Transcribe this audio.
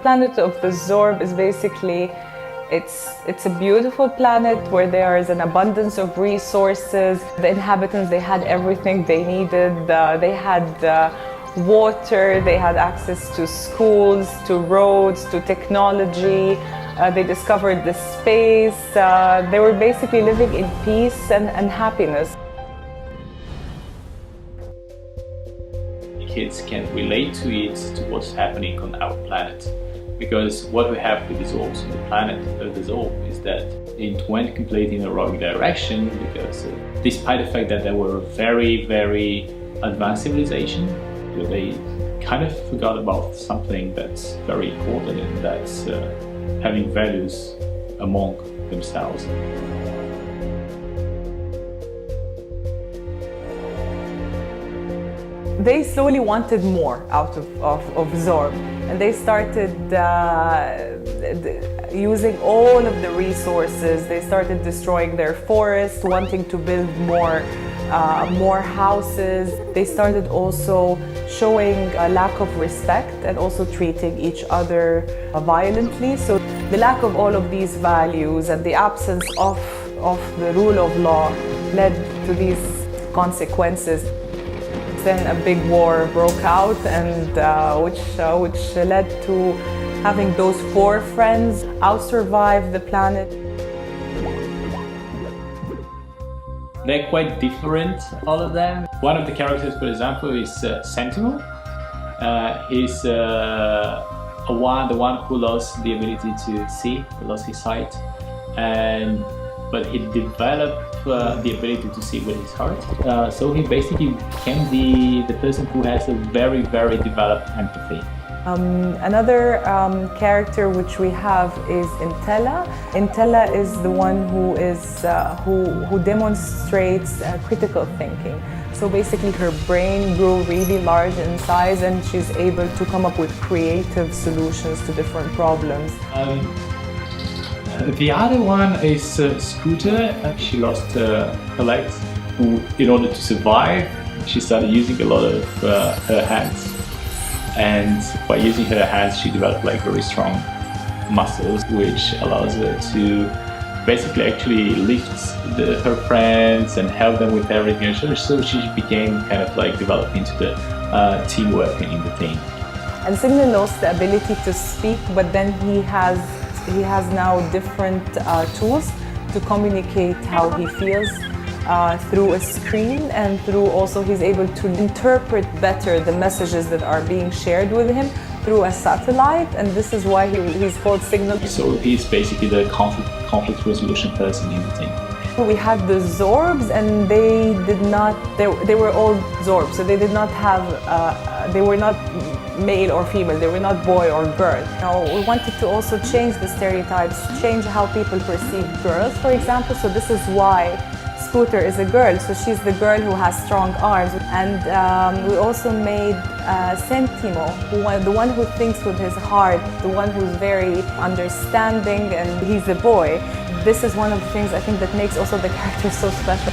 planet of the Zorb is basically, it's a beautiful planet where there is an abundance of resources. The inhabitants, they had everything they needed. They had water, they had access to schools, to roads, to technology. They discovered the space. They were basically living in peace and happiness. Kids can relate to it, to what's happening on our planet. Because what we have with the Zorbs on the planet of the Zorb is that it went completely in a wrong direction, because despite the fact that they were a very, very advanced civilization, they kind of forgot about something that's very important, and that's having values among themselves. They slowly wanted more out of Zorb, and they started using all of the resources. They started destroying their forests, wanting to build more houses. They started also showing a lack of respect and also treating each other violently. So the lack of all of these values and the absence of the rule of law led to these consequences. Then a big war broke out, and which led to having those 4 friends out-survive the planet. They're quite different, all of them. One of the characters, for example, is Sentinel. He's the one who lost the ability to see, lost his sight, but he developed the ability to see with his heart. So he basically became the person who has a very, very developed empathy. Another character which we have is Intella. Intella is the one who demonstrates critical thinking. So basically her brain grew really large in size, and she's able to come up with creative solutions to different problems. The other one is Scooter. She lost her legs. In order to survive, she started using a lot of her hands. And by using her hands, she developed very strong muscles, which allows her to basically actually lift her friends and help them with everything. So she became kind of developed into the teamwork in the team. And Signal lost the ability to speak, but then he has now different tools to communicate how he feels through a screen, and through also he's able to interpret better the messages that are being shared with him through a satellite, and this is why he's called Signal. So he's basically the conflict resolution person in the team. We had the Zorbs, and they were all Zorbs, so they did not have, they were not male or female, they were not boy or girl. We wanted to also change the stereotypes, change how people perceive girls, for example, so this is why Scooter is a girl, so she's the girl who has strong arms. And we also made Sentimo, the one who thinks with his heart, the one who's very understanding, and he's a boy. This is one of the things I think that makes also the character so special.